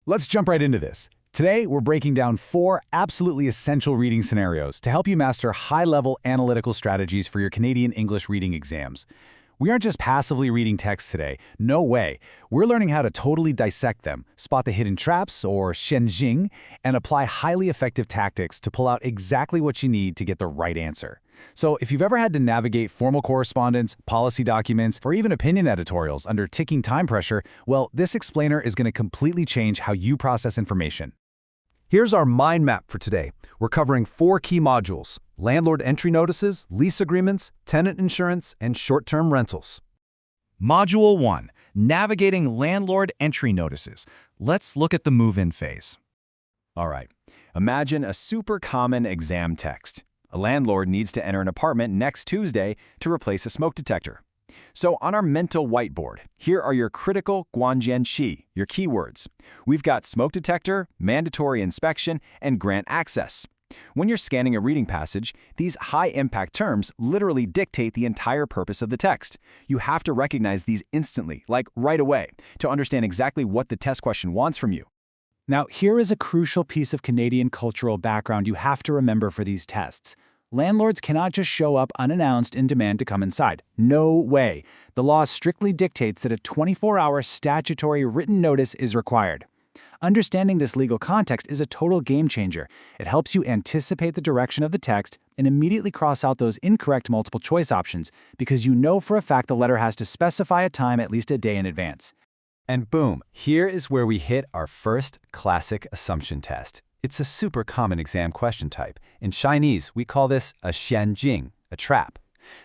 Let's jump right into this. Today, we're breaking down 4 absolutely essential reading scenarios to help you master high-level analytical strategies for your Canadian English reading exams. We aren't just passively reading text today. No way. We're learning how to totally dissect them, spot the hidden traps, or 陷阱, and apply highly effective tactics to pull out exactly what you need to get the right answer. So if you've ever had to navigate formal correspondence, policy documents, or even opinion editorials under ticking time pressure, well, this explainer is going to completely change how you process information. Here's our mind map for today. We're covering 4 key modules: landlord entry notices, lease agreements, tenant insurance, and short-term rentals. Module 1. Navigating landlord entry notices. Let's look at the move-in phase. All right. Imagine a super common exam text. A landlord needs to enter an apartment next Tuesday to replace a smoke detector. So on our mental whiteboard, here are your critical guanjianqi, your keywords. We've got smoke detector, mandatory inspection, and grant access. When you're scanning a reading passage, these high-impact terms literally dictate the entire purpose of the text. You have to recognize these instantly, like right away, to understand exactly what the test question wants from you. Now, here is a crucial piece of Canadian cultural background you have to remember for these tests. Landlords cannot just show up unannounced and demand to come inside. No way. The law strictly dictates that a 24-hour statutory written notice is required. Understanding this legal context is a total game changer. It helps you anticipate the direction of the text and immediately cross out those incorrect multiple choice options because you know for a fact the letter has to specify a time at least a day in advance. And boom, here is where we hit our first classic assumption test. It's a super common exam question type. In Chinese, we call this a 陷阱, a trap.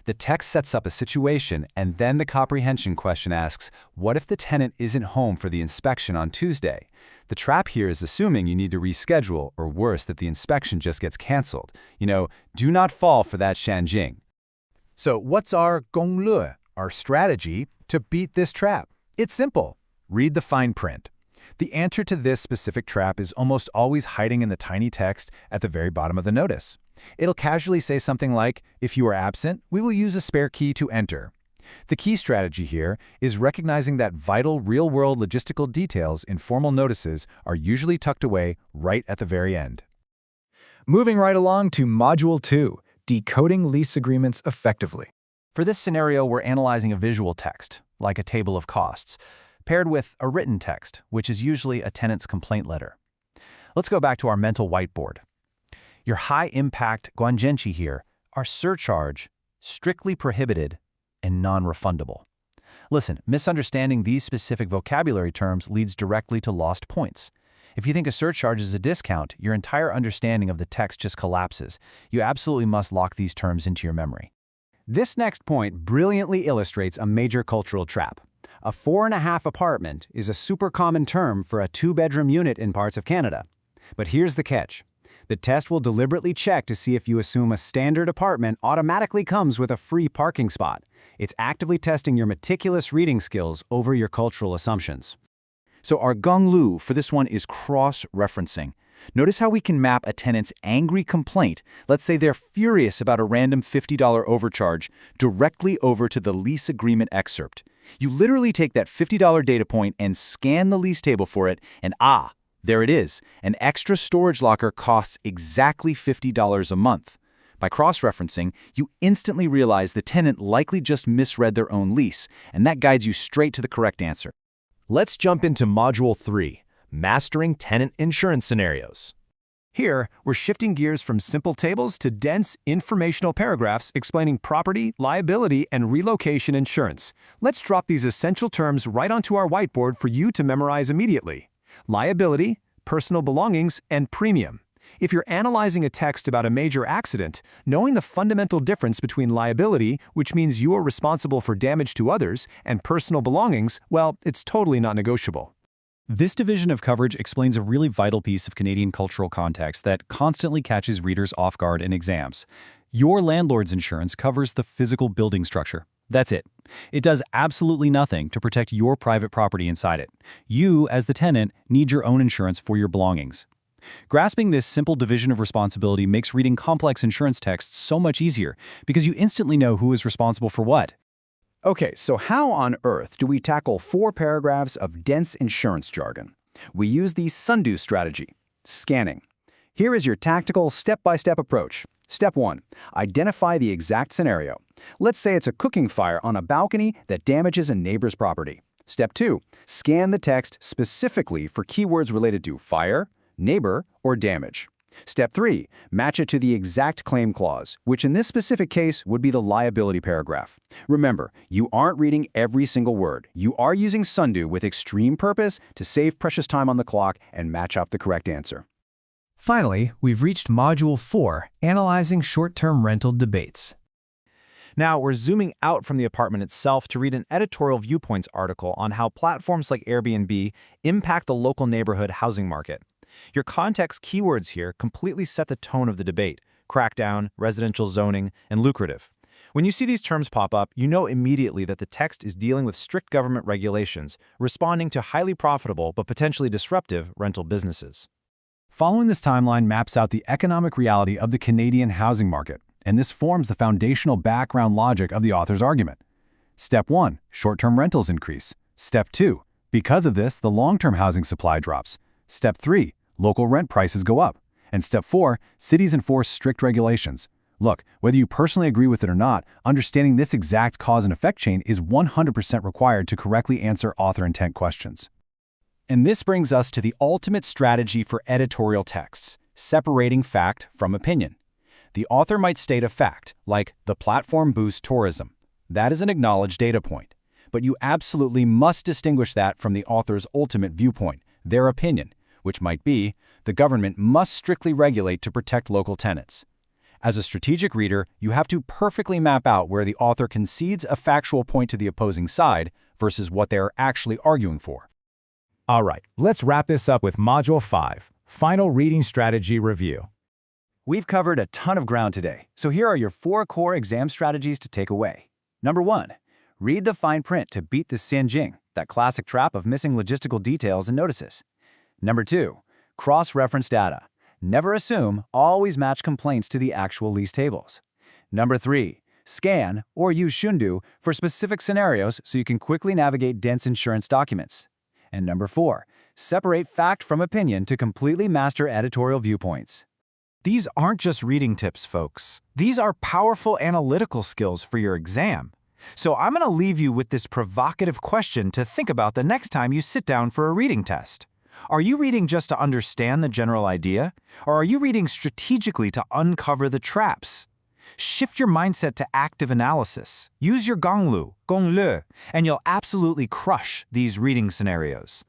The text sets up a situation, and then the comprehension question asks, what if the tenant isn't home for the inspection on Tuesday? The trap here is assuming you need to reschedule, or worse, that the inspection just gets canceled. Do not fall for that 陷阱. So what's our 攻略, our strategy, to beat this trap? It's simple. Read the fine print. The answer to this specific trap is almost always hiding in the tiny text at the very bottom of the notice. It'll casually say something like, if you are absent, we will use a spare key to enter. The key strategy here is recognizing that vital real-world logistical details in formal notices are usually tucked away right at the very end. Moving right along to Module 2, Decoding Lease Agreements Effectively. For this scenario, we're analyzing a visual text, like a table of costs, paired with a written text, which is usually a tenant's complaint letter. Let's go back to our mental whiteboard. Your high-impact guanjianqi here are surcharge, strictly prohibited, and non-refundable. Listen, misunderstanding these specific vocabulary terms leads directly to lost points. If you think a surcharge is a discount, your entire understanding of the text just collapses. You absolutely must lock these terms into your memory. This next point brilliantly illustrates a major cultural trap. A 4.5 apartment is a super common term for a 2-bedroom unit in parts of Canada. But here's the catch. The test will deliberately check to see if you assume a standard apartment automatically comes with a free parking spot. It's actively testing your meticulous reading skills over your cultural assumptions. So our gonglu for this one is cross-referencing. Notice how we can map a tenant's angry complaint, let's say they're furious about a random $50 overcharge, directly over to the lease agreement excerpt. You literally take that $50 data point and scan the lease table for it, and there it is. An extra storage locker costs exactly $50 a month. By cross-referencing, you instantly realize the tenant likely just misread their own lease, and that guides you straight to the correct answer. Let's jump into Module 3, Mastering Tenant Insurance Scenarios. Here, we're shifting gears from simple tables to dense, informational paragraphs explaining property, liability, and relocation insurance. Let's drop these essential terms right onto our whiteboard for you to memorize immediately. Liability, personal belongings, and premium. If you're analyzing a text about a major accident, knowing the fundamental difference between liability, which means you are responsible for damage to others, and personal belongings, well, it's totally not negotiable. This division of coverage explains a really vital piece of Canadian cultural context that constantly catches readers off guard in exams. Your landlord's insurance covers the physical building structure. That's it. It does absolutely nothing to protect your private property inside it. You, as the tenant, need your own insurance for your belongings. Grasping this simple division of responsibility makes reading complex insurance texts so much easier because you instantly know who is responsible for what. Okay, so how on earth do we tackle 4 paragraphs of dense insurance jargon? We use the sundu strategy, scanning. Here is your tactical step-by-step approach. Step 1. Identify the exact scenario. Let's say it's a cooking fire on a balcony that damages a neighbor's property. Step 2. Scan the text specifically for keywords related to fire, neighbor, or damage. Step 3. Match it to the exact claim clause, which in this specific case would be the liability paragraph. Remember, you aren't reading every single word. You are using sundu with extreme purpose to save precious time on the clock and match up the correct answer. Finally, we've reached Module 4, Analyzing Short-Term Rental Debates. Now, we're zooming out from the apartment itself to read an editorial viewpoints article on how platforms like Airbnb impact the local neighborhood housing market. Your context keywords here completely set the tone of the debate: crackdown, residential zoning, and lucrative. When you see these terms pop up, you know immediately that the text is dealing with strict government regulations, responding to highly profitable but potentially disruptive rental businesses. Following this timeline maps out the economic reality of the Canadian housing market, and this forms the foundational background logic of the author's argument. Step 1. Short-term rentals increase. Step 2. Because of this, the long-term housing supply drops. Step 3. Local rent prices go up. And Step 4. Cities enforce strict regulations. Look, whether you personally agree with it or not, understanding this exact cause and effect chain is 100% required to correctly answer author intent questions. And this brings us to the ultimate strategy for editorial texts: separating fact from opinion. The author might state a fact, like the platform boosts tourism. That is an acknowledged data point. But you absolutely must distinguish that from the author's ultimate viewpoint, their opinion, which might be, the government must strictly regulate to protect local tenants. As a strategic reader, you have to perfectly map out where the author concedes a factual point to the opposing side versus what they are actually arguing for. All right, let's wrap this up with Module 5, Final Reading Strategy Review. We've covered a ton of ground today, so here are your 4 core exam strategies to take away. Number 1. Read the fine print to beat the xianjing, that classic trap of missing logistical details and notices. Number 2. Cross-reference data. Never assume, always match complaints to the actual lease tables. Number 3. Scan or use shundu for specific scenarios so you can quickly navigate dense insurance documents. And number 4. Separate fact from opinion to completely master editorial viewpoints. These aren't just reading tips, folks. These are powerful analytical skills for your exam. So I'm going to leave you with this provocative question to think about the next time you sit down for a reading test. Are you reading just to understand the general idea, or are you reading strategically to uncover the traps? Shift your mindset to active analysis. Use your gonglu, gongle, and you'll absolutely crush these reading scenarios.